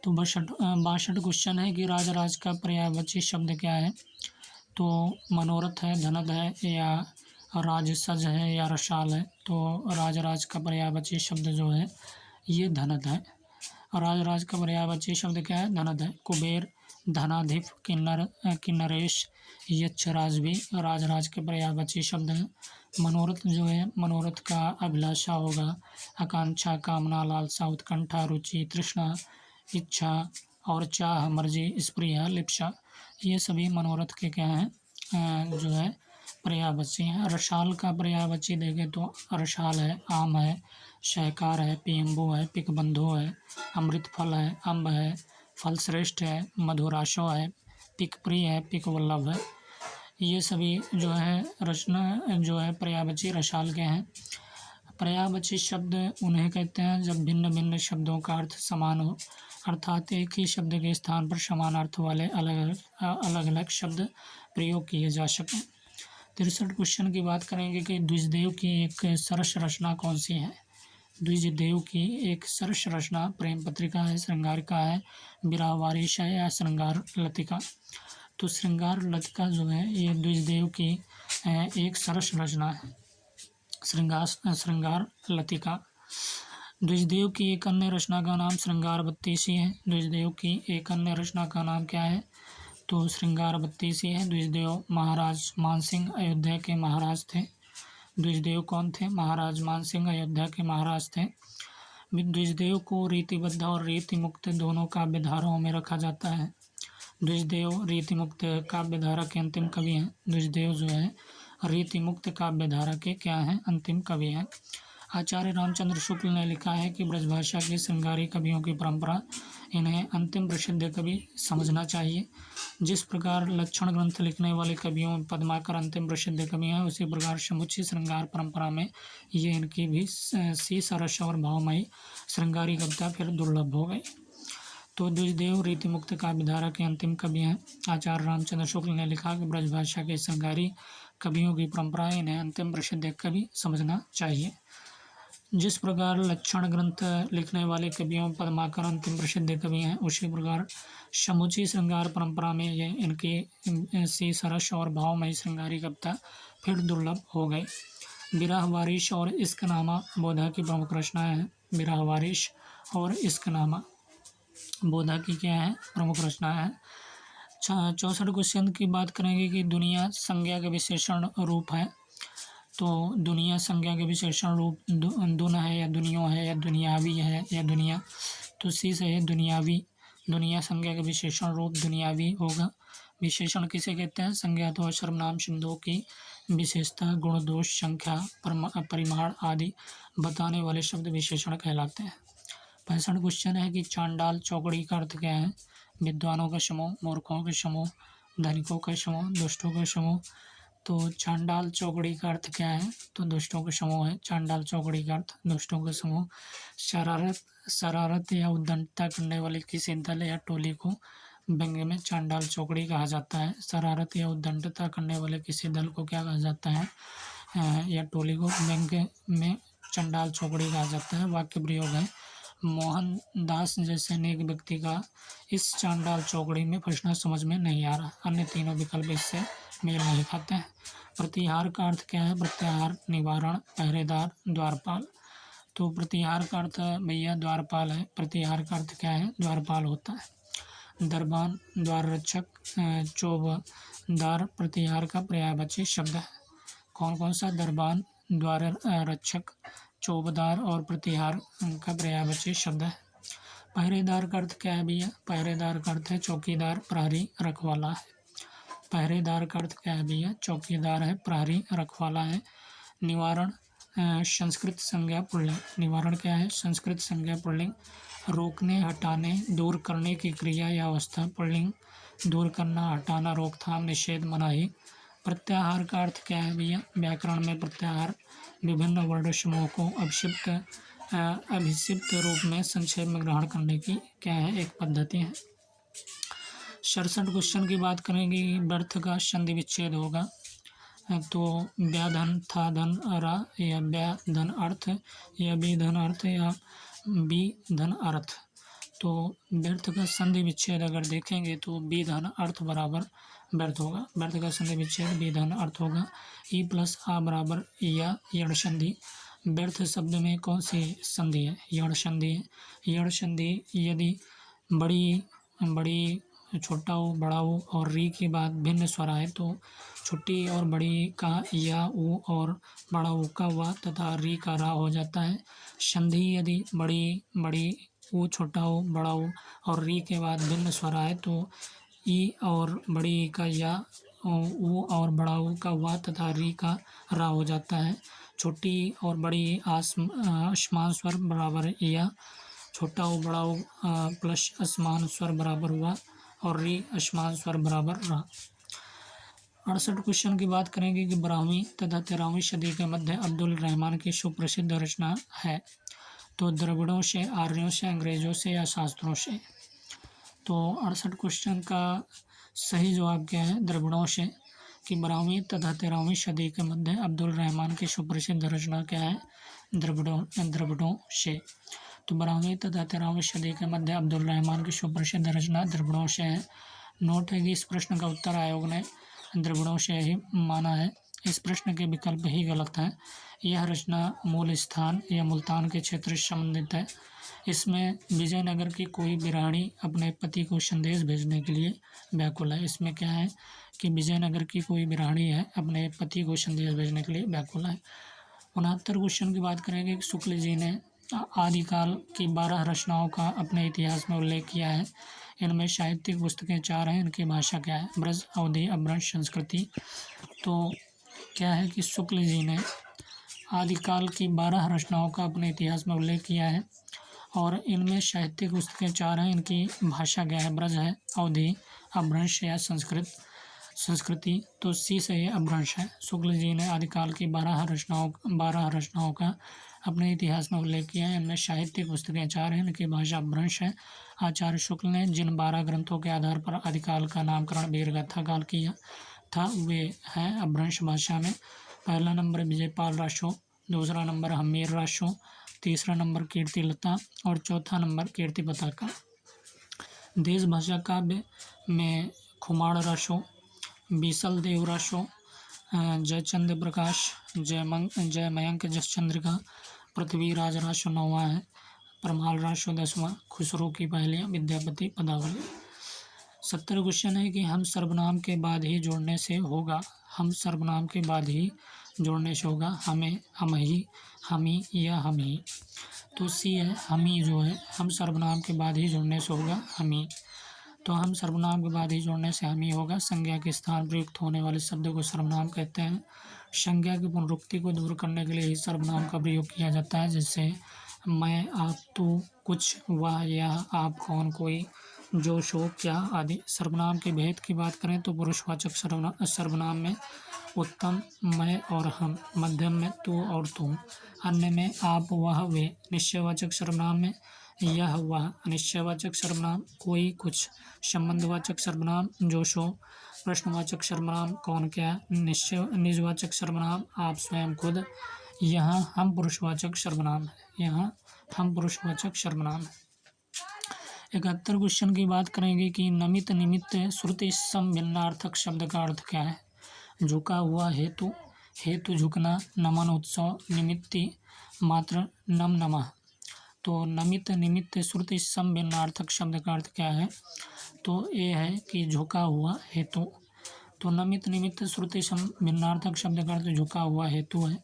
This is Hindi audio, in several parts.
तो 62 क्वेश्चन है कि राज राज का पर्यायवाची शब्द क्या है। तो मनोरथ है, धनद है, या राजसज है, या रसाल है। तो राज राज का पर्यायवाची शब्द जो है ये धनद है। राज राज का पर्यायवाची शब्द क्या है, धनद है। कुबेर, धनाधिप, किन्नरेश, यक्ष राजवी राज राज के पर्यायवाची शब्द हैं। मनोरथ जो है, मनोरथ का अभिलाषा होगा, आकांक्षा, कामना, लालसा, उत्कंठा, रुचि, तृष्णा, इच्छा और चाह, मर्जी, स्प्रिया, लिप्सा, ये सभी मनोरथ के क्या हैं, जो है पर्यायवाची हैं। रसाल का पर्यायवाची देखें तो रसाल है, आम है, सहकार है, पेयम्बु है, पिकबंधु है, अमृत फल है, अम्ब है, फल श्रेष्ठ है, मधुराशो है, पिकप्रिय है, पिकवल्लभ है। ये सभी जो है रचना जो है पर्यायवाची रसाल के हैं। पर्यायवाची शब्द उन्हें कहते हैं जब भिन्न भिन्न शब्दों का अर्थ समान हो, अर्थात एक ही शब्द के स्थान पर समान अर्थ वाले अलग अलग शब्द प्रयोग किए जा सकें। 63 क्वेश्चन की बात करेंगे कि द्विजदेव की एक सरस रचना कौन सी है। द्विजदेव की एक सरस रचना प्रेम पत्रिका है, श्रृंगारिका है, विरहवारिश है, या श्रृंगार लतिका। तो श्रृंगार लतिका जो है ये द्विजदेव की एक सरस रचना है, श्रृंगार लतिका। द्विजदेव की एक अन्य रचना का नाम श्रृंगार बत्तीसी है। द्विजदेव की एक अन्य रचना का नाम क्या है, तो श्रृंगार बत्तीसी है। द्विजदेव महाराज मानसिंह अयोध्या के महाराज थे। द्विजदेव कौन थे, महाराज मानसिंह अयोध्या के महाराज थे। द्विजदेव को रीतिबद्ध और रीतिमुक्त दोनों काव्य धाराओं में रखा जाता है। द्विजदेव रीतिमुक्त काव्य धारा के अंतिम कवि हैं। द्विजदेव जो है रीतिमुक्त काव्य धारा के क्या हैं, अंतिम कवि हैं। आचार्य रामचंद्र शुक्ल ने लिखा है कि ब्रजभाषा के श्रृंगारी कवियों की परंपरा, इन्हें अंतिम प्रसिद्ध कवि समझना चाहिए। जिस प्रकार लक्षण ग्रंथ लिखने वाले कवियों में पद्माकर अंतिम प्रसिद्ध कवि हैं, उसी प्रकार समुची श्रृंगार परंपरा में ये इनकी भी सी सरस और भावमयी श्रृंगारी कविता फिर दुर्लभ हो गई। तो द्विजदेव रीतिमुक्त काव्यधारा के अंतिम कवि हैं। आचार्य रामचंद्र शुक्ल ने लिखा कि ब्रजभाषा के श्रृंगारी कवियों की परंपरा, इन्हें अंतिम प्रसिद्ध कवि समझना चाहिए। जिस प्रकार लक्षण ग्रंथ लिखने वाले कवियों पद्माकर अंतिम प्रसिद्ध कवि हैं, उसी प्रकार समुची श्रृंगार परंपरा में ये इनकी सी सरस और भावमयी श्रृंगारी कविता फिर दुर्लभ हो गई। विरहवारिश और इश्कनामा बोधा की प्रमुख रचनाएं हैं। विरहवारिश और इश्कनामा बोधा की क्या है, प्रमुख रचनाएं हैं। 64 क्वेश्चन की बात करेंगे कि दुनिया संज्ञा के विशेषण रूप है। तो दुनिया संज्ञा के विशेषण रूप दुन है, या दुनियो है, या दुनियावी है, या दुनिया। तो सी से है दुनियावी। दुनिया संज्ञा के विशेषण रूप दुनियावी होगा। विशेषण किसे कहते हैं, संज्ञा तो सर्वनाम सिंधु की विशेषता, गुण, दोष, संख्या, परिमाण आदि बताने वाले शब्द विशेषण कहलाते हैं। 65 क्वेश्चन है कि चांडाल चौकड़ी का अर्थ क्या है। विद्वानों का समूह, मूर्खों का समूह, धनिकों का समूह, दुष्टों का समूह। तो चांडाल चौकड़ी का अर्थ क्या है, तो दुष्टों का समूह है। चांडाल चौकड़ी का अर्थ दुष्टों का समूह। शरारत या उद्दंडता करने वाले किसी दल या टोली को व्यंग्य में चांडाल चौकड़ी कहा जाता है। शरारत या उद्दंडता करने वाले किसी दल को क्या कहा जाता है, या टोली को व्यंग्य में चांडाल चौकड़ी कहा जाता है। वाक्य प्रयोग है, मोहनदास जैसे नेक व्यक्ति का इस चांडाल चौकड़ी में फंसना समझ में नहीं आ रहा। अन्य तीनों विकल्प इससे मेल नहीं खाते हैं। प्रतिहार का अर्थ क्या है, प्रत्याहार, निवारण, पहरेदार, द्वारपाल। तो प्रतिहार का अर्थ भैया द्वारपाल है। प्रतिहार का अर्थ क्या है, द्वारपाल होता है। दरबान, द्वार रक्षक, चौबदार प्रतिहार का पर्यायवाची शब्द है। कौन कौन सा, दरबान, द्वार रक्षक, चौबदार और प्रतिहार का पर्यायवाची शब्द है। पहरेदार का अर्थ क्या है भैया, पहरेदार का अर्थ है चौकीदार, प्रहरी, रखवाला है। पहरेदार का अर्थ क्या है भैया, चौकीदार है, प्रहरी, रखवाला है। निवारण संस्कृत संज्ञा पुल्लिंग। निवारण क्या है, संस्कृत संज्ञा पुल्लिंग। रोकने, हटाने, दूर करने की क्रिया या अवस्था पुल्लिंग। दूर करना, हटाना, रोकथाम, निषेध, मनाही। प्रत्याहार का अर्थ क्या है भैया, व्याकरण में प्रत्याहार विभिन्न वर्ण समूह को अभिषिप्त रूप में संक्षेप में ग्रहण करने की क्या है, एक पद्धति है। 67 क्वेश्चन की बात करेंगे, व्यर्थ का संधि विच्छेद होगा। तो व्याधन, था धन, अरा, या व्या धन अर्थ, या बी धन अर्थ, या बी धन अर्थ। तो व्यर्थ का संधि विच्छेद अगर देखेंगे तो बी धन अर्थ बराबर व्यर्थ होगा। व्यर्थ का संधि विच्छेद बी धन अर्थ होगा। ई प्लस आ बराबर या यण संधि। व्यर्थ शब्द में कौन सी संधि है? यण संधि है। यण संधि यदि बड़ी छोटा हो, बड़ा हो और री के बाद भिन्न स्वर आए तो छोटी और बड़ी का या उ और बड़ा उ का वा तथा री का रा हो जाता है। संधि यदि बड़ी उ छोटा हो, बड़ा हो और री के बाद भिन्न स्वर आए तो ई और बड़ी ई का या, उ और बड़ा उ का वा तथा री का रा हो जाता है। छोटी और बड़ी असमान स्वर बराबर या, छोटा हो बड़ा हो प्लस असमान स्वर बराबर हुआ और री असमान स्वर बराबर रहा। 68 क्वेश्चन की बात करेंगे कि 12वीं तथा 13वीं सदी के मध्य अब्दुल रहमान की सुप्रसिद्ध रचना है। तो द्रविड़ों से, आर्यों से, अंग्रेजों से या शास्त्रों से? तो 68 क्वेश्चन का सही जवाब क्या है? द्रविड़ों से। कि 12वीं तथा 13वीं सदी के मध्य अब्दुल रहमान की सुप्रसिद्ध रचना क्या है? द्रविड़ों से। तो 12वीं तथा 13वीं सदी के मध्य अब्दुल रहमान की सुप्रसिद्ध रचना द्रविड़ों से है। नोट है कि इस प्रश्न का उत्तर आयोग ने द्रविड़ों से ही माना है। इस प्रश्न के विकल्प ही गलत हैं। यह रचना मूल स्थान या मुल्तान के क्षेत्र से संबंधित है। इसमें विजयनगर की कोई बिरानी अपने पति को संदेश भेजने के लिए व्याकुल है। इसमें क्या है कि विजयनगर की कोई बिरानी है अपने पति को संदेश भेजने के लिए व्याकुल है। 69 क्वेश्चन की बात करेंगे कि शुक्ल जी ने आदिकाल की 12 रचनाओं का अपने इतिहास में उल्लेख किया है। इनमें साहित्यिक पुस्तकें 4 हैं। इनकी भाषा क्या है? ब्रज, अवधी, अपभ्रंश, संस्कृति। तो क्या है कि शुक्ल जी ने आदिकाल की 12 रचनाओं का अपने इतिहास में उल्लेख किया है और इनमें साहित्यिक पुस्तकें 4 हैं। इनकी भाषा क्या है? ब्रज है, अवधी, अपभ्रंश या संस्कृति। तो सी से ये अपभ्रंश है। शुक्ल जी ने आदिकाल की 12 रचनाओं का अपने इतिहास में उल्लेख किया है। इनमें साहित्यिक पुस्तकें 4 हैं। इनकी भाषा अपभ्रंश है। आचार्य शुक्ल ने जिन 12 ग्रंथों के आधार पर आदिकाल का नामकरण वीरगाथा काल किया था वे हैं अपभ्रंश भाषा में। पहला नंबर विजयपाल रासो, दूसरा नंबर हमीर रासो, तीसरा नंबर कीर्तिलता और चौथा नंबर कीर्ति पताका। देश भाषा काव्य में खुमाड़ रासो, बीसल देव रासो, जयचंद्र प्रकाश, जय मयंक जसचंद्रिका, पृथ्वीराज रासो 9वां है, परमाल रासो 10वां, खुसरो की पहेलियाँ, विद्यापति पदावली। 70 क्वेश्चन है कि हम सर्वनाम के बाद ही जोड़ने से होगा। हम सर्वनाम के बाद ही जोड़ने से होगा। हमें, हम ही, हमी या हम ही। तो सी है हमी जो है हम सर्वनाम के बाद ही जोड़ने से होगा हमी। तो हम सर्वनाम के बाद ही जोड़ने से हमी होगा। संज्ञा के स्थान प्रयुक्त होने वाले शब्द को सर्वनाम कहते हैं। संज्ञा की पुनरुक्ति को दूर करने के लिए ही सर्वनाम का प्रयोग किया जाता है। जैसे मैं, आप, तू, कुछ, वह, यह, आप, कौन, कोई, जो, सो, क्या आदि। सर्वनाम के भेद की बात करें तो पुरुषवाचक सर्वनाम में उत्तम, मैं और हम, मध्यम में तू और तुम, अन्य में आप, वह, वे। निश्चयवाचक सर्वनाम में यह, वह। अनिश्चयवाचक सर्वनाम कोई, कुछ। संबंधवाचक सर्वनाम जो, सो। प्रश्नवाचक सर्वनाम कौन, क्या। निजवाचक सर्वनाम आप, स्वयं, खुद। यहाँ हम पुरुषवाचक सर्वनाम है। यहाँ हम पुरुषवाचक सर्वनाम है। 71 क्वेश्चन की बात करेंगे कि नमित, निमित्त, श्रुति सम भिन्नार्थक शब्द का अर्थ क्या है? झुका हुआ, हेतु, हेतु झुकना, नमन उत्सव, निमित्ति मात्र, नम नमः। तो नमित, निमित्त, श्रुति सम भिन्नार्थक शब्द का अर्थ क्या है? तो ये है कि झुका हुआ, हेतु। तो नमित, निमित्त, श्रुति सम भिन्नार्थक शब्द का अर्थ झुका हुआ हेतु है।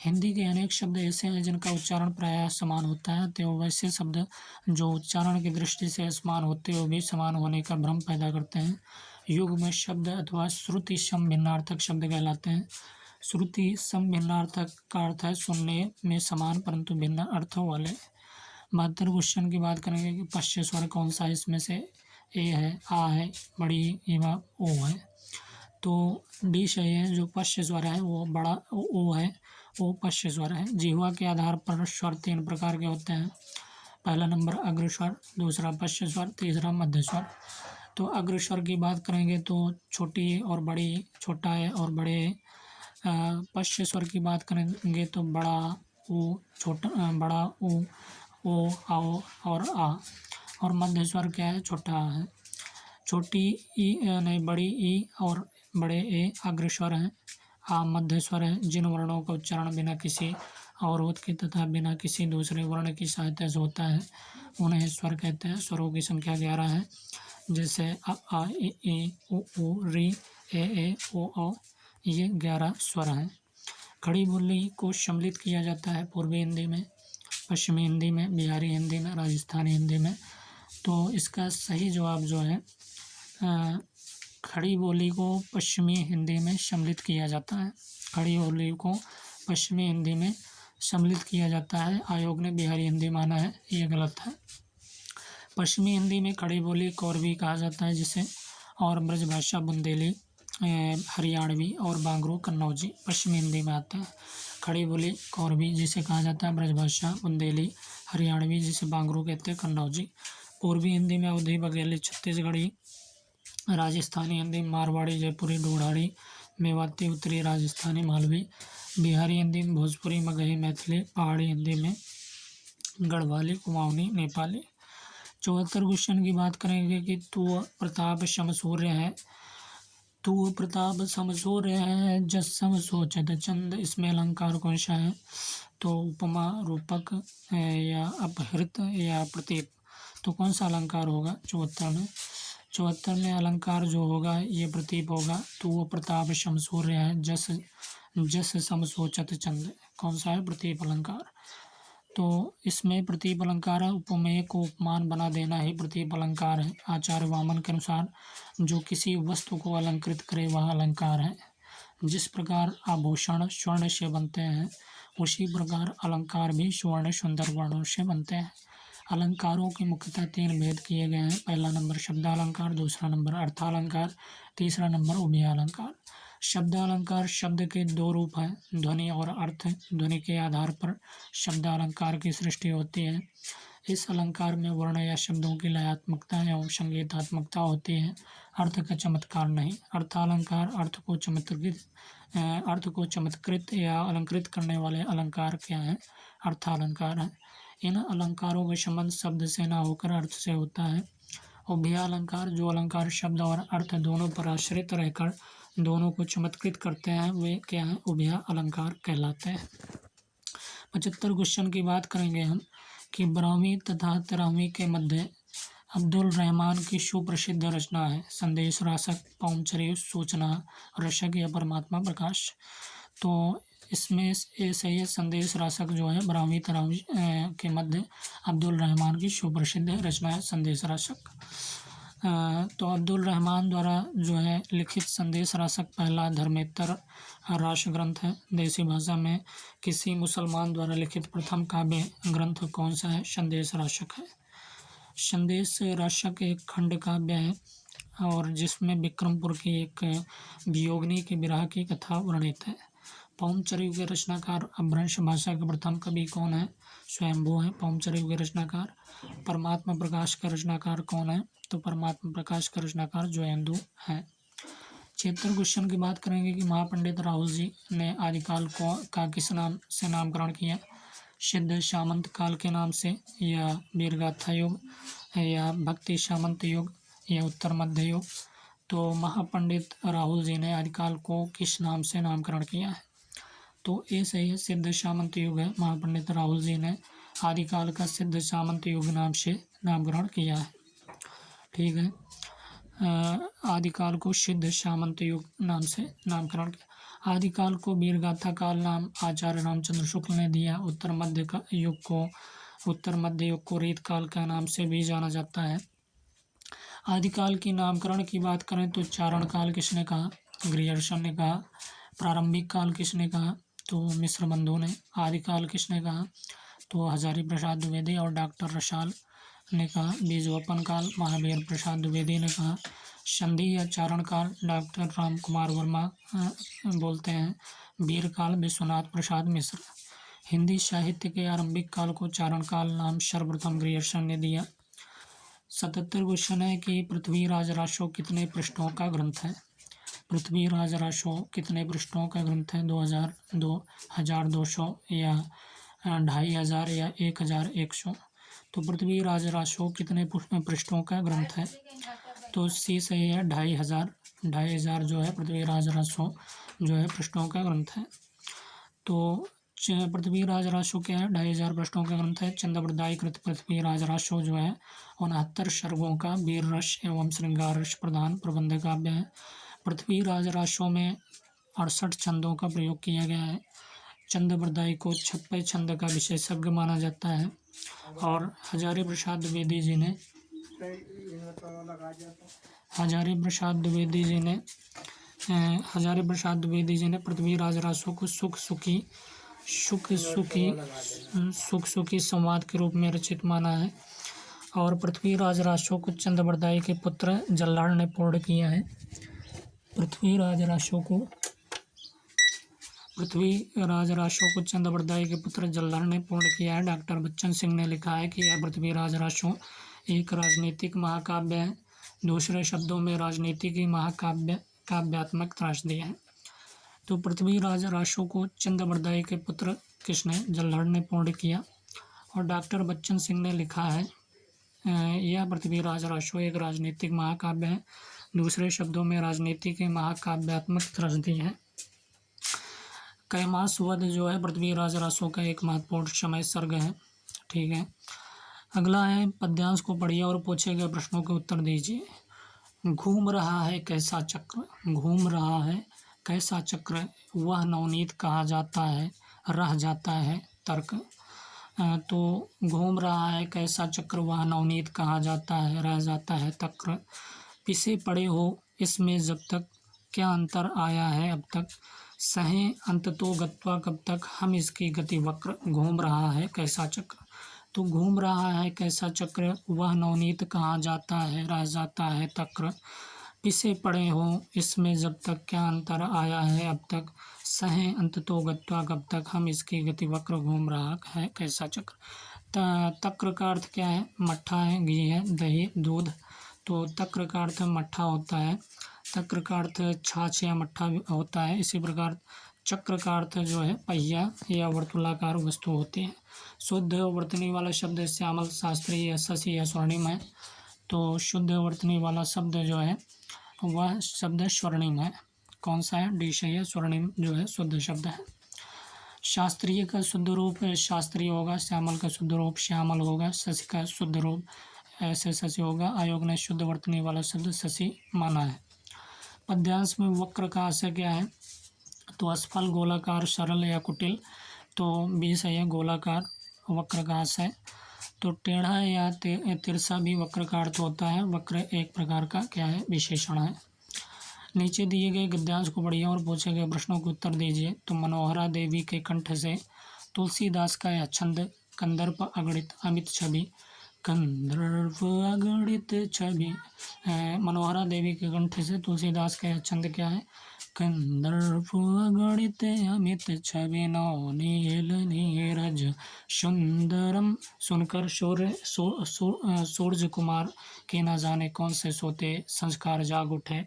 हिंदी के अनेक शब्द ऐसे हैं जिनका उच्चारण प्रायः समान होता है, तो वैसे शब्द जो उच्चारण की दृष्टि से समान होते हुए भी समान होने का भ्रम पैदा करते हैं युग्म शब्द अथवा श्रुति सम भिन्नार्थक शब्द कहलाते हैं। श्रुति सम भिन्नार्थक का अर्थ है सुनने में समान परंतु भिन्न अर्थों वाले। 72 क्वेश्चन की बात करेंगे कि पश्य स्वर कौन सा इसमें से? ए है, आ है, बड़ी एवं ओ है। तो डी सही है। जो पश्य स्वर है वो बड़ा ओ है, वो पश्य स्वर है। जिह्वा के आधार पर स्वर 3 प्रकार के होते हैं। पहला नंबर अग्रस्वर, दूसरा पश्य स्वर, तीसरा मध्य स्वर। तो अग्रस्वर की बात करेंगे तो छोटी और बड़ी, छोटा है और बड़े। पश्य स्वर की बात करेंगे तो बड़ा ऊ, छोटा, बड़ा ऊ, ओ, आओ और आ। और मध्य स्वर क्या है, छोटा है। छोटी ई नहीं, बड़ी ई और बड़े ए अग्रस्वर हैं। आ मध्य स्वर है। जिन वर्णों का उच्चारण बिना किसी अवरोध के तथा बिना किसी दूसरे वर्ण की सहायता से होता है उन्हें स्वर कहते हैं। स्वरों की संख्या 11 है, जैसे अ आ ई उ री ए ओ औ, ये 11 स्वर हैं। खड़ी बोली को सम्मिलित किया जाता है पूर्वी हिंदी में, पश्चिमी हिंदी में, बिहारी हिंदी में, राजस्थानी हिंदी में। तो इसका सही जवाब जो है खड़ी बोली को पश्चिमी हिंदी में सम्मिलित किया जाता है। खड़ी बोली को पश्चिमी हिंदी में सम्मिलित किया जाता है। आयोग ने बिहारी हिंदी माना है, ये गलत है। पश्चिमी हिंदी में खड़ी बोली कौरवी कहा जाता है जिसे, और ब्रजभाषा बुंदेली, हरियाणवी और बांगरू कन्नौजी पश्चिमी हिंदी में आता है। खड़ी बोली कौरवी जिसे कहा जाता है, ब्रजभाषा बुंदेली, हरियाणवी जिसे बांगरू कहते हैं, कन्नौजी। पूर्वी हिंदी में अवधी, बघेली, छत्तीसगढ़ी, राजस्थानी हिंदी, मारवाड़ी, जयपुरी, ढूढ़ाड़ी, मेवाती, उत्तरी राजस्थानी, मालवी। बिहारी हिंदी में भोजपुरी, मगही, मैथिली। पहाड़ी हिंदी में गढ़वाली, कुमाऊनी, नेपाली। 74 क्वेश्चन की बात करेंगे कि तू प्रताप समसूर्य है। तू प्रताप समसूर्य है, जस सम सोचत चंद, इसमें अलंकार कौन सा है? तो उपमा, रूपक या अपहृत या प्रतीप। तो कौन सा अलंकार होगा 74 में? 74 में अलंकार जो होगा ये प्रतीप होगा। तो वो प्रताप समसूर्य है, जस जस सम सोचत चंद, कौन सा है? प्रतीप अलंकार। तो इसमें प्रतीप अलंकार है। उपमेय को उपमान बना देना ही प्रतीप अलंकार है। आचार्य वामन के अनुसार जो किसी वस्तु को अलंकृत करे वह अलंकार है। जिस प्रकार आभूषण स्वर्ण से बनते हैं उसी प्रकार अलंकार भी स्वर्ण सुंदर वर्णों से बनते हैं। अलंकारों के मुख्यतः 3 भेद किए गए हैं। पहला नंबर शब्दालंकार, दूसरा नंबर अर्थालंकार, तीसरा नंबर उभयालंकार। शब्दालंकार शब्द के 2 रूप हैं, ध्वनि और अर्थ। ध्वनि के आधार पर शब्दालंकार की सृष्टि होती है। इस अलंकार में वर्ण या शब्दों की लयात्मकता एवं संगीतात्मकता होती है, अर्थ का चमत्कार नहीं। अर्थालंकार अर्थ को चमत्कृत या अलंकृत करने वाले अलंकार क्या हैं? अर्थालंकार हैं। इन अलंकारों का संबंध शब्द से न होकर अर्थ से होता है। उभयालंकार जो अलंकार शब्द और अर्थ दोनों पर आश्रित रहकर दोनों को चमत्कृत करते हैं वे क्या हैं? उभया अलंकार कहलाते हैं। 75 क्वेश्चन की बात करेंगे हम कि 12वीं तथा 13वीं के मध्य अब्दुल रहमान की सुप्रसिद्ध रचना है संदेश रासक, पौंचरी, सूचना रसक या परमात्मा प्रकाश। तो इसमें ये सही है, संदेश रासक जो है 12वीं 13वीं के मध्य अब्दुल रहमान की सुप्रसिद्ध रचना है संदेश रासक। तो अब्दुल रहमान द्वारा जो है लिखित संदेश रासक पहला धर्मेतर रास ग्रंथ है। देसी भाषा में किसी मुसलमान द्वारा लिखित प्रथम काव्य ग्रंथ कौन सा है? संदेश रासक है। संदेश रासक एक खंड काव्य है और जिसमें विक्रमपुर की एक वियोगिनी के विरह की कथा वर्णित है। पौंचरी के रचनाकार अपभ्रंश भाषा के प्रथम कवि कौन है? स्वयंभू है पौंचरी के रचनाकार। परमात्मा प्रकाश का रचनाकार कौन है? तो परमात्मा प्रकाश का रचनाकार जोयेंदु है। 76 क्वेश्चन की बात करेंगे कि महापंडित राहुल जी ने आदिकाल का किस नाम से नामकरण किया? सिद्ध सामंत काल के नाम से, या वीरगाथा युग, या भक्ति सामंत युग, या उत्तर मध्य युग। तो महापंडित राहुल जी ने आदिकाल को किस नाम से नामकरण किया है? तो ये सही है, सिद्ध सामंत युग है। महापंडित राहुल जी ने आदिकाल का सिद्ध सामंत युग नाम से नामकरण किया है। ठीक है, आदिकाल को सिद्ध सामंत युग नाम से नामकरण किया। आदिकाल को वीरगाथा काल नाम आचार्य रामचंद्र शुक्ल ने दिया। उत्तर मध्य युग को रीत काल का नाम से भी जाना जाता है। आदिकाल की नामकरण की बात करें तो चारण काल किसने कहा? ग्रियर्सन ने कहा। प्रारंभिक काल किसने कहा? तो मिश्र बंधु ने। आदिकाल किसने कहा? तो हजारी प्रसाद द्विवेदी और डॉक्टर रसाल ने कहा। बीजवपन काल महावीर प्रसाद द्विवेदी ने कहा। संधि या चारण काल डॉक्टर राम कुमार वर्मा बोलते हैं। वीर काल विश्वनाथ प्रसाद मिश्र। हिंदी साहित्य के आरंभिक काल को चारण काल नाम सर्वप्रथम ग्रियर्सन ने दिया। 77 क्वेश्चन है कि पृथ्वीराज रासो कितने पृष्ठों का ग्रंथ है? पृथ्वीराज रासो कितने पृष्ठों का ग्रंथ है? 2200 या 2500 या 1100? तो पृथ्वी राज रासो कितने पृष्ठों का ग्रंथ है? तो सी सही है 2500। 2500 जो है पृथ्वी राज रासो जो है पृष्ठों का ग्रंथ है। तो पृथ्वी राज रासो क्या है? 2500 पृष्ठों का ग्रंथ है। चंद्रवरदायी कृत पृथ्वी राज रासो जो है 69 सर्गों का वीर रस एवं श्रृंगार रस प्रधान प्रबंध काव्य है। पृथ्वी राज रासो में 68 छंदों का प्रयोग किया गया है। चंद्रवरदायी को 56 छंद का विशेषज्ञ माना जाता है और हजारी प्रसाद द्विवेदी जी ने हजारी प्रसाद द्विवेदी जी ने पृथ्वी राज रासो को सुख सुखी संवाद के रूप में रचित माना है। और पृथ्वी राज रासो को चंद्रवरदायी के पुत्र जल्लाड़ ने पूर्ण किया है। पृथ्वी राज रासो को चंद्रवरदायी के पुत्र जल्लाड़ ने पूर्ण किया है। डॉक्टर बच्चन सिंह ने लिखा है कि यह पृथ्वी राज रासो एक राजनीतिक महाकाव्य है। दूसरे शब्दों में राजनीति की काव्यात्मक त्रासदी है। तो पृथ्वी राज रासो को चंद्रवरदायी के पुत्र किसने? जल्लाड़ ने पूर्ण किया। और डॉक्टर बच्चन सिंह ने लिखा है यह पृथ्वी राज रासो एक राजनीतिक महाकाव्य है। दूसरे शब्दों में राजनीति की महाकाव्यात्मक त्रासदी है। कैमास वध जो है पृथ्वी राज रासो का एक महत्वपूर्ण समय सर्ग है। ठीक है, अगला है पद्यांश को पढ़िए और पूछे गए प्रश्नों के उत्तर दीजिए। घूम रहा है कैसा चक्र, घूम रहा है कैसा चक्र, वह नवनीत कहा जाता है, रह जाता है तर्क। तो घूम रहा है कैसा चक्र, वह नवनीत कहा जाता है, रह जाता है तक्र। पिसे पड़े हो इसमें जब तक, क्या अंतर आया है अब तक, सहे अंत तो गत्वा कब तक, हम इसकी गति वक्र। घूम रहा है कैसा चक्र, तो घूम रहा है कैसा चक्र, वह नवनीत कहा जाता है, रह जाता है तक्र। पिसे पड़े हो इसमें जब तक, क्या अंतर आया है अब तक, सहे अंत तो गत्वा कब तक, हम इसकी गति वक्र। घूम रहा है कैसा चक्र। तक्र का अर्थ क्या है? मट्ठा है, घी है, दही, दूध। तो तक्र का अर्थ मट्ठा होता है। तक्र का अर्थ छाछ या मट्ठा होता है। इसी प्रकार चक्र का अर्थ जो है पहिया या वर्तुलाकार वस्तु होती है। शुद्ध वर्तनी वाला शब्द श्यामल, शास्त्री या शशि या स्वर्णिम है। तो शुद्ध वर्तनी वाला शब्द जो है वह शब्द स्वर्णिम है। कौन सा है? डी सही है, स्वर्णिम जो है शुद्ध शब्द है। शास्त्रीय का शुद्ध रूप शास्त्रीय होगा, श्यामल का शुद्ध रूप श्यामल होगा, शशि का शुद्ध रूप ऐसे शशि होगा। आयोग ने शुद्ध वर्तनी वाला शब्द शशि माना है। पद्यांश में वक्र का आशय क्या है? तो असफल, गोलाकार, सरल या कुटिल। तो बी सही है, गोलाकार वक्र का आशय। तो टेढ़ा या तिरछा भी वक्र का अर्थ होता है। वक्र एक प्रकार का क्या है? विशेषण है। नीचे दिए गए गद्यांश को पढ़िए और पूछे गए प्रश्नों के उत्तर दीजिए। तो मनोहरा देवी के कंठ से तुलसीदास का यह छंद, कंदर्प अगणित अमित छवि, कंदर्प अगणित छवि। मनोहरा देवी के कंठ से तुलसीदास का यह छंद क्या है? कंदर्प अगणित अमित छवि, नवनील नीरज सुंदरम। सुनकर सूरज कुमार के न जाने कौन से सोते संस्कार जाग उठे।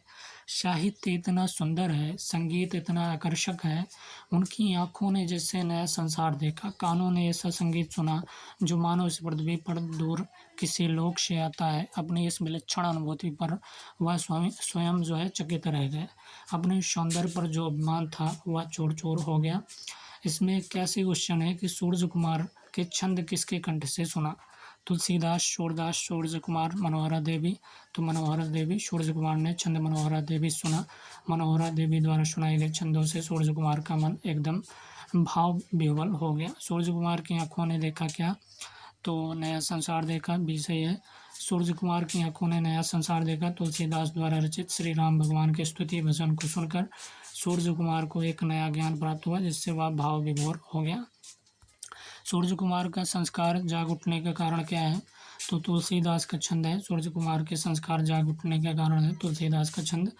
साहित्य इतना सुंदर है, संगीत इतना आकर्षक है, उनकी आँखों ने जैसे नया संसार देखा, कानों ने ऐसा संगीत सुना जो मानो इस पृथ्वी पर दूर किसी लोक से आता है। अपनी इस विलक्षण अनुभूति पर वह स्वयं जो है चकित रह गए। अपने सौंदर्य पर जो अभिमान था वह चूर चूर हो गया। इसमें एक ऐसी क्वेश्चन है कि सूरज कुमार के छंद किसके कंठ से सुना? तुलसीदास, सूरदास, सूरज कुमार, मनोहरा देवी। तो मनोहरा देवी, सूरज कुमार ने छंद मनोहरा देवी सुना। मनोहरा देवी द्वारा सुनाए गए छंदों से सूरज कुमार का मन एकदम भाव विह्वल हो गया। सूरज कुमार की आंखों ने देखा क्या? तो नया संसार देखा, भी सही है। सूरज कुमार की आंखों ने नया संसार देखा। तुलसीदास द्वारा रचित श्री राम भगवान के स्तुति भजन को सुनकर सूरज कुमार को एक नया ज्ञान प्राप्त हुआ, जिससे वह भाव विभोर हो गया। सूरज कुमार का संस्कार जाग उठने का कारण क्या है? तो तुलसीदास का छंद है। सूरज कुमार के संस्कार जाग उठने का कारण है तुलसीदास का छंद।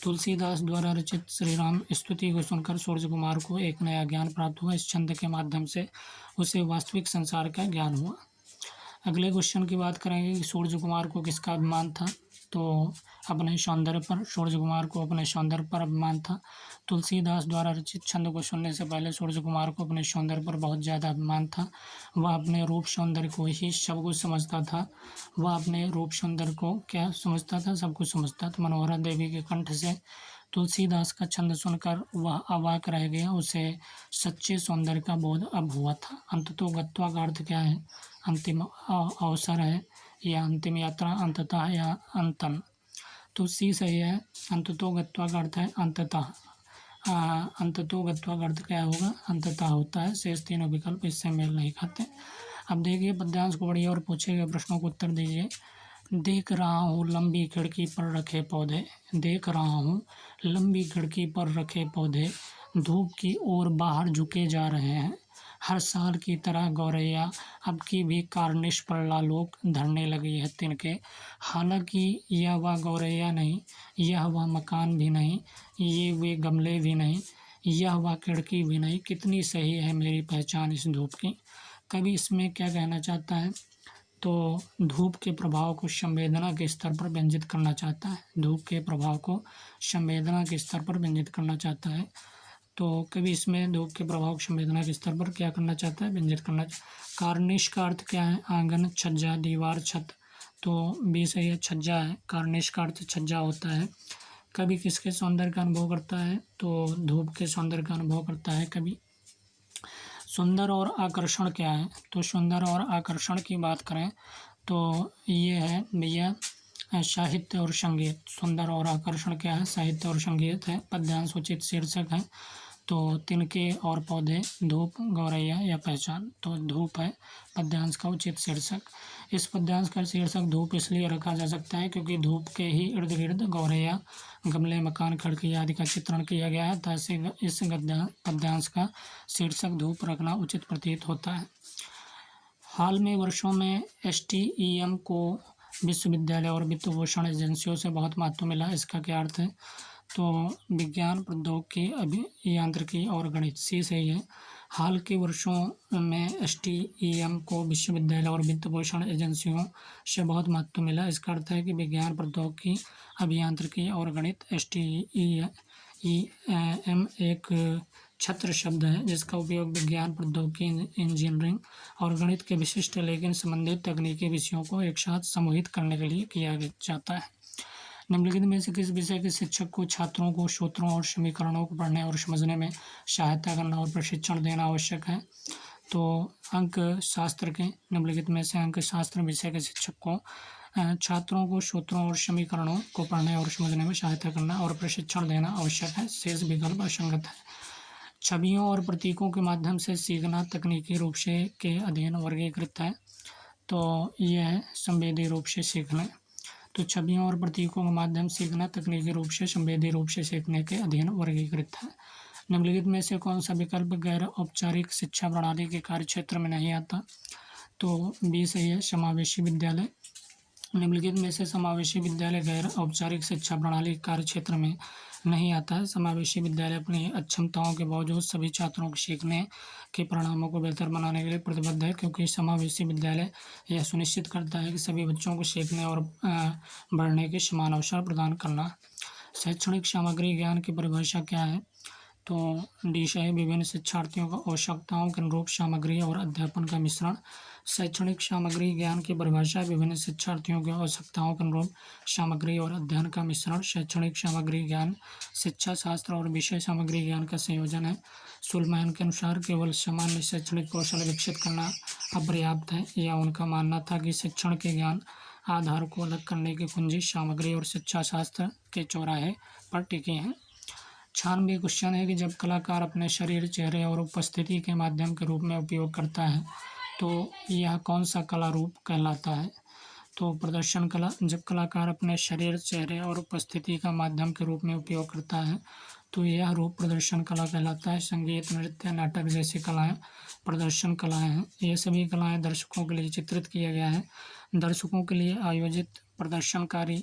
तुलसीदास द्वारा रचित श्री राम स्तुति को सुनकर सूरज कुमार को एक नया ज्ञान प्राप्त हुआ। इस छंद के माध्यम से उसे वास्तविक संसार का ज्ञान हुआ। अगले क्वेश्चन की बात करेंगे कि सूर्य कुमार को किसका अभिमान था, तो अपने सौंदर्य पर, सूर्य कुमार को अपने सौंदर्य पर अभिमान था। तुलसीदास द्वारा रचित छंद को सुनने से पहले सूर्य कुमार को अपने सौंदर्य पर बहुत ज़्यादा अभिमान था। वह अपने रूप सौंदर्य को ही सब कुछ समझता था। वह अपने रूप सौंदर्य को क्या समझता था, सब कुछ समझता था। मनोहरा देवी के कंठ से तुलसीदास का छंद सुनकर वह अवाक रह गया। उसे सच्चे सौंदर्य का बोध अब हुआ था। अंततो गत्वा का अर्थ क्या है, अंतिम अवसर है या अंतिम यात्रा, अंततः या अंतन। तो सी सही है। अंततो गत्वा का अर्थ है अंततः। अंततो गत्वा का अर्थ क्या होगा, अंततः होता है। शेष तीनों विकल्प इससे मेल नहीं खाते। अब देखिए पद्यांश को पढ़िए और पूछे गए प्रश्नों को उत्तर दीजिए। देख रहा हूँ लंबी खिड़की पर रखे पौधे, देख रहा हूँ लंबी खिड़की पर रखे पौधे, धूप की ओर बाहर झुके जा रहे हैं। हर साल की तरह गौरैया अब की भी कार्निश पर लालोक धरने लगी है तिनके। हालांकि यह वह गौरैया नहीं, यह वह मकान भी नहीं, ये वे गमले भी नहीं, यह वह खिड़की भी नहीं, कितनी सही है मेरी पहचान इस धूप की। कवि इसमें क्या कहना चाहता है, तो धूप के प्रभाव को संवेदना के स्तर पर व्यंजित करना चाहता है। धूप के प्रभाव को संवेदना के स्तर पर व्यंजित करना चाहता है। तो कभी इसमें धूप के प्रभाव को संवेदना के स्तर पर क्या करना चाहता है, व्यंजित करना। कार्निश का अर्थ क्या है, आंगन, छज्जा, दीवार, छत। तो बी सही है, छज्जा है। कार्निश का अर्थ छज्जा होता है। कभी किसके सौंदर्य का अनुभव करता है, तो धूप के सौंदर्य का अनुभव करता है कभी। सुंदर और आकर्षण क्या है, तो सुंदर और आकर्षण की बात करें तो ये है भैया साहित्य और संगीत। सुंदर और आकर्षण क्या है, साहित्य और संगीत है। पद्यांश उचित शीर्षक है, तो तिनके और पौधे, धूप, गौरैया या पहचान। तो धूप है पद्यांश का उचित शीर्षक। इस पद्यांश का शीर्षक धूप इसलिए रखा जा सकता है क्योंकि धूप के ही इर्द गिर्द गौरैया, गमले, मकान, खिड़की आदि का चित्रण किया गया है। तथा इस पद्यांश का शीर्षक धूप रखना उचित प्रतीत होता है। हाल में वर्षों में STEM को विश्वविद्यालय और वित्त पोषण एजेंसियों से बहुत महत्व मिला। इसका क्या अर्थ है, तो विज्ञान, प्रौद्योगिकी, अभियांत्रिकी और गणित। सी सही है। हाल के वर्षों में STEM को विश्वविद्यालय और वित्त पोषण एजेंसियों से बहुत महत्व मिला। इसका अर्थ है कि विज्ञान, प्रौद्योगिकी, अभियांत्रिकी और गणित। STEM एक छत्र शब्द है जिसका उपयोग विज्ञान, प्रौद्योगिकी, इंजीनियरिंग और गणित के विशिष्ट लेकिन संबंधित तकनीकी विषयों को एक साथ समूहित करने के लिए किया जाता है। निम्नलिखित में से किस विषय के शिक्षक को छात्रों को सूत्रों और समीकरणों को पढ़ने और समझने में सहायता करना और प्रशिक्षण देना आवश्यक है, तो अंक शास्त्र के, निम्नलिखित में से अंक शास्त्र विषय के शिक्षक को छात्रों को सूत्रों और समीकरणों को पढ़ने और समझने में सहायता करना और प्रशिक्षण देना आवश्यक है। शेष विकल्प असंगत है। छवियों और प्रतीकों के माध्यम से सीखना तकनीकी रूप से के अधीन वर्गीकृत है, तो यह है संवेदी रूप से सीखना। तो छवियों और प्रतीकों के माध्यम से सीखना तकनीकी रूप से संवेदी रूप से सीखने के अधीन वर्गीकृत है। निम्नलिखित में से कौन सा विकल्प गैर औपचारिक शिक्षा प्रणाली के कार्यक्षेत्र में नहीं आता, तो बी सही है, समावेशी विद्यालय। निम्नलिखित में से समावेशी विद्यालय गैर औपचारिक शिक्षा प्रणाली कार्यक्षेत्र में नहीं आता है। समावेशी विद्यालय अपनी अक्षमताओं के बावजूद सभी छात्रों के सीखने के परिणामों को बेहतर बनाने के लिए प्रतिबद्ध है, क्योंकि समावेशी विद्यालय यह सुनिश्चित करता है कि सभी बच्चों को सीखने और बढ़ने के समान अवसर प्रदान करना। शैक्षणिक सामग्री ज्ञान की परिभाषा क्या है, तो डी है, विभिन्न शिक्षार्थियों को आवश्यकताओं के अनुरूप सामग्री और अध्यापन का मिश्रण। शैक्षणिक सामग्री ज्ञान की परिभाषा विभिन्न शिक्षार्थियों की आवश्यकताओं के अनुरूप सामग्री और अध्ययन का मिश्रण। शैक्षणिक सामग्री ज्ञान शिक्षा शास्त्र और विषय सामग्री ज्ञान का संयोजन है। सुलमैन के अनुसार केवल सामान्य शैक्षणिक कौशल विकसित करना अपर्याप्त है। यह उनका मानना था कि शिक्षण के ज्ञान आधार को अलग करने की कुंजी सामग्री और शिक्षा शास्त्र के चौराहे पर टिकी है। 96 क्वेश्चन है कि जब कलाकार अपने शरीर, चेहरे और उपस्थिति के माध्यम के रूप में उपयोग करता है तो यह कौन सा कला रूप कहलाता है, तो प्रदर्शन कला। जब कलाकार अपने शरीर, चेहरे और उपस्थिति का माध्यम के रूप में उपयोग करता है तो यह रूप प्रदर्शन कला कहलाता है। संगीत, नृत्य, नाटक जैसी कलाएं प्रदर्शन कलाएं हैं। ये सभी कलाएं दर्शकों के लिए चित्रित किया गया है। दर्शकों के लिए आयोजित प्रदर्शनकारी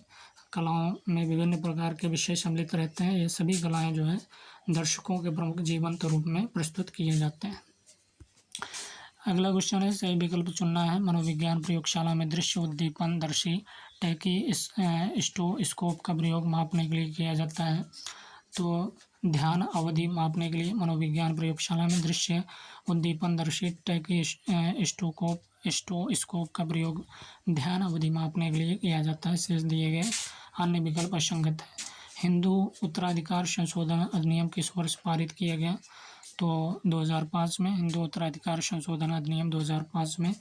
कलाओं में विभिन्न प्रकार के विषय सम्मिलित रहते हैं। ये सभी कलाएं जो है दर्शकों के प्रमुख जीवंत रूप में प्रस्तुत किए जाते हैं। अगला क्वेश्चन है, सही विकल्प चुनना है। मनोविज्ञान प्रयोगशाला में दृश्य उद्दीपन दर्शी स्टोस्कोप का प्रयोग मापने के लिए किया जाता है। तो ध्यान अवधि मापने के लिए मनोविज्ञान प्रयोगशाला में दृश्य उद्दीपन दर्शी स्टोस्कोप का प्रयोग ध्यान अवधि मापने के लिए किया जाता है। शेष दिए गए अन्य विकल्प असंगत है। हिंदू उत्तराधिकार संशोधन अधिनियम किस वर्ष पारित किया गया? तो 2005 में हिंदू उत्तराधिकार संशोधन अधिनियम 2005 में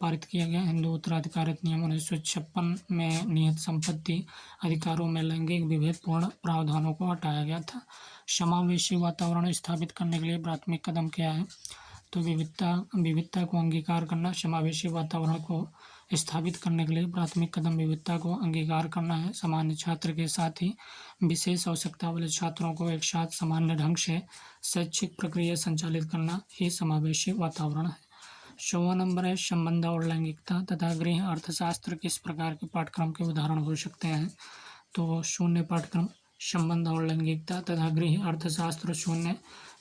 पारित किया गया। हिंदू उत्तराधिकार अधिनियम 1956 में निहित संपत्ति अधिकारों में लैंगिक विभेदपूर्ण प्रावधानों को हटाया गया था। समावेशी वातावरण स्थापित करने के लिए प्राथमिक कदम क्या है? तो विविधता को अंगीकार करना। समावेशी वातावरण को स्थापित करने के लिए प्राथमिक कदम विविधता को अंगीकार करना है। सामान्य छात्र के साथ ही विशेष आवश्यकता वाले छात्रों को एक साथ सामान्य ढंग से शैक्षिक प्रक्रिया संचालित करना ही समावेशी वातावरण है। 16वां नंबर है, संबंध और लैंगिकता तथा गृह अर्थशास्त्र किस प्रकार के पाठ्यक्रम के उदाहरण हो सकते हैं? तो शून्य पाठ्यक्रम। संबंध और लैंगिकता तथा गृह अर्थशास्त्र शून्य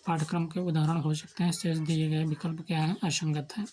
पाठ्यक्रम के उदाहरण हो सकते हैं। शेष दिए गए विकल्प क्या है? असंगत है।